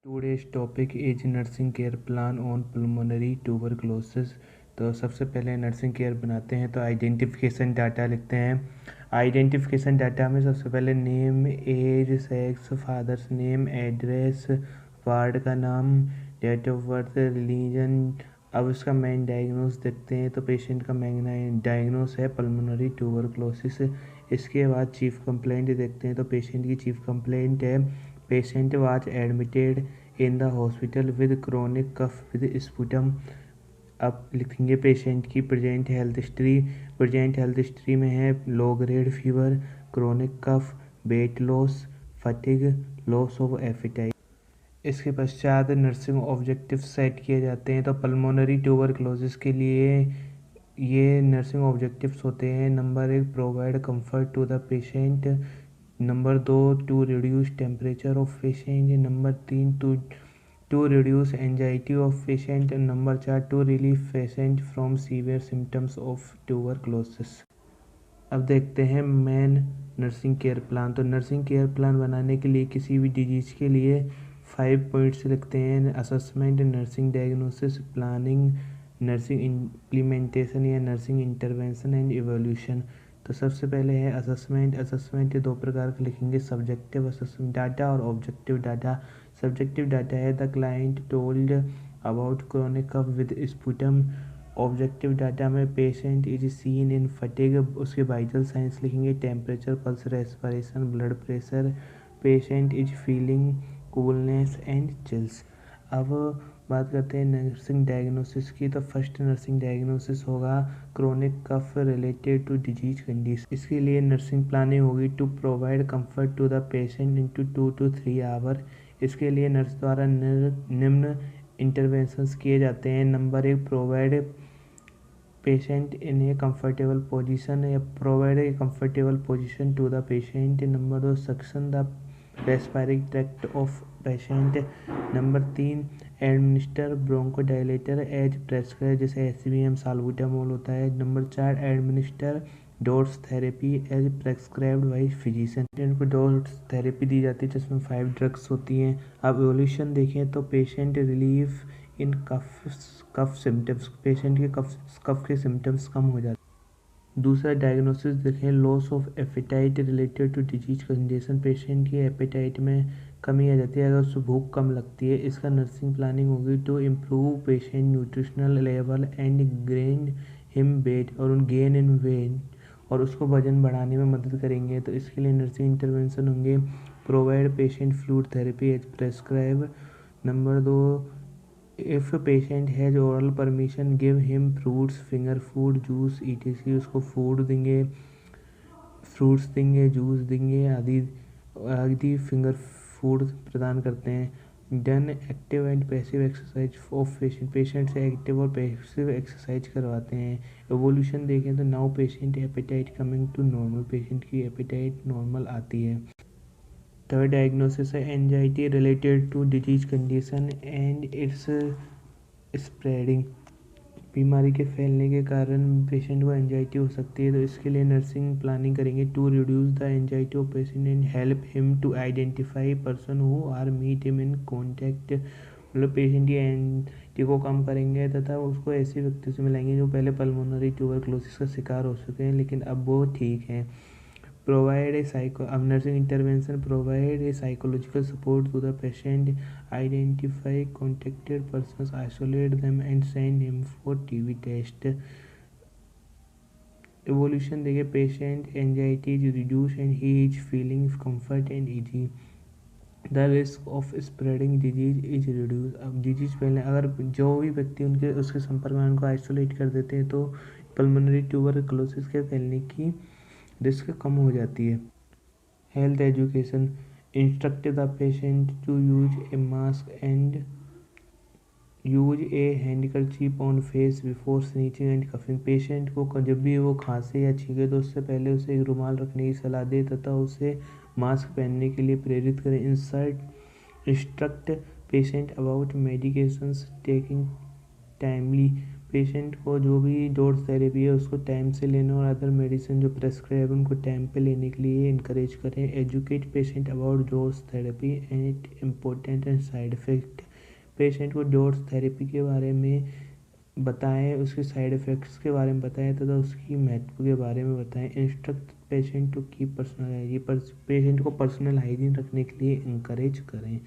Today's topic is nursing care plan on pulmonary tuberculosis. तो सबसे पहले नर्सिंग केयर बनाते हैं तो आइडेंटिफिकेशन डाटा लिखते हैं। आइडेंटिफिकेशन डाटा में सबसे पहले name, age, sex, father's name, address, ward का नाम, डेट ऑफ बर्थ, रिलीजन। अब इसका मेन डायग्नोस देखते हैं तो पेशेंट का मेन डायग्नोस है पल्मोनरी ट्यूबरक्लोसिस। इसके बाद चीफ कंप्लेंट देखते हैं तो पेशेंट की चीफ कंप्लेंट है patient was admitted in the hospital with chronic cough with sputum. अब लिखेंगे पेशेंट की present health history. Present health history में है low grade fever, chronic cough, weight loss, fatigue, loss of appetite. इसके पश्चात nursing objective set किए जाते हैं तो पल्मोनरी ट्यूबरक्लोसिस के लिए ये नर्सिंग ऑब्जेक्टिव्स होते हैं। Number 1, provide comfort to the patient. Number 2, to reduce temperature of patient. Number 3, to reduce anxiety of patient. Number 4, to relieve patient from severe symptoms of tuberculosis. अब देखते हैं main nursing care plan. तो nursing care plan बनाने के लिए किसी भी disease के लिए 5 पॉइंट्स लिखते हैं। Assessment, nursing diagnosis, planning, nursing implementation या नर्सिंग इंटरवेंशन एंड इवोल्यूशन। तो सबसे पहले है असेसमेंट। असेसमेंट दो प्रकार के लिखेंगे, सब्जेक्टिव असेसमेंट डाटा और ऑब्जेक्टिव डाटा। सब्जेक्टिव डाटा है the client told about chronic cough with sputum. Objective data में patient is seen in fatigue. उसके वाइटल साइंस लिखेंगे, temperature, pulse, respiration, blood pressure. Patient is feeling coolness and chills. अब बात करते हैं nursing diagnosis की। तो फर्स्ट नर्सिंग डायग्नोसिस होगा chronic cough related to disease condition. इसके लिए नर्सिंग प्लानिंग होगी to provide comfort to the patient into 2 to 3 hour. इसके लिए नर्स द्वारा निम्न इंटरवेंशंस किए जाते हैं। Number 1, provide patient in a comfortable position या provide a comfortable position to the patient. Number 2, suction the respiratory tract of patient. Number 3, administer bronchodilator as prescribe, जैसे SBM salbutamol होता है। Number 4, administer DOTS therapy as prescribed by physician. इनको DOTS therapy दी जाती है जिसमें 5 drugs होती हैं। अब एवोल्यूशन देखें तो patient relief in cough symptoms, patient के कफ के सिम्टम्स कम हो जाते हैं। दूसरा डायग्नोसिस देखें, loss of appetite related to disease condition. Patient की एपेटाइट में कमी आ जाती है अगर उसको भूख कम लगती है। इसका नर्सिंग प्लानिंग होगी to improve patient nutritional level and gain him weight और गेन इन वेट, और उसको वजन बढ़ाने में मदद करेंगे। तो इसके लिए नर्सिंग इंटरवेंशन होंगे, provide patient fluid therapy as prescribe. Number 2, if patient has oral permission give him fruits, finger food, juice etc। उसको फूड देंगे, फ्रूट्स देंगे, जूस देंगे आदि फिंगर फूड प्रदान करते हैं। Done active and passive exercise of patient, patient से active और पैसिव एक्सरसाइज करवाते हैं। एवोल्यूशन देखें तो now patient appetite coming to normal, patient की एपेटाइट नॉर्मल आती है। थर्ड डायग्नोसिस है anxiety related to disease condition and its spreading, बीमारी के फैलने के कारण पेशेंट को एंजाइटी हो सकती है। तो इसके लिए नर्सिंग प्लानिंग करेंगे to reduce the anxiety of patient and help him to identify person who are meet him in contact. मतलब पेशेंट की एंजाइटी को कम करेंगे तथा उसको ऐसे व्यक्ति से मिलाएंगे जो पहले पल्मोनरी ट्यूबरक्लोसिस का शिकार हो चुके हैं लेकिन अब वो ठीक हैं। Provide a nursing intervention, provide a psychological support to the patient, identify contacted persons, isolate them and send him for TB test. Evolution देखिए, patient anxiety is reduced and he is feeling comfort and easy. The risk of spreading disease is reduced। अब disease पहले अगर जो भी व्यक्ति उनके उसके संपर्क में उनको आइसोलेट कर देते हैं तो पल्मोनरी ट्यूबरक्लोसिस के फैलने की रिस्क कम हो जाती है। Health education, instruct the patient to use a mask and use a handkerchief on face before sneezing and coughing. Patient को जब भी वो खांसे या छींके तो उससे पहले उसे एक रुमाल रखने की सलाह दे तथा उसे मास्क पहनने के लिए प्रेरित करें। Instruct patient about medications taking timely, patient को जो भी डोज थेरेपी है उसको टाइम से लेना और अदर मेडिसिन जो प्रेस्क्राइब है उनको टाइम पे लेने के लिए इनकरेज करें। Educate patient about dose therapy and it important and side effect. Patient को डोज थेरेपी के बारे में बताएं, उसके साइड इफ़ेक्ट्स के बारे में बताएं तथा उसकी महत्व के बारे में बताएं। Instruct patient to keep personal hygiene, patient को पर्सनल हाइजीन रखने के लिए इंकरेज करें।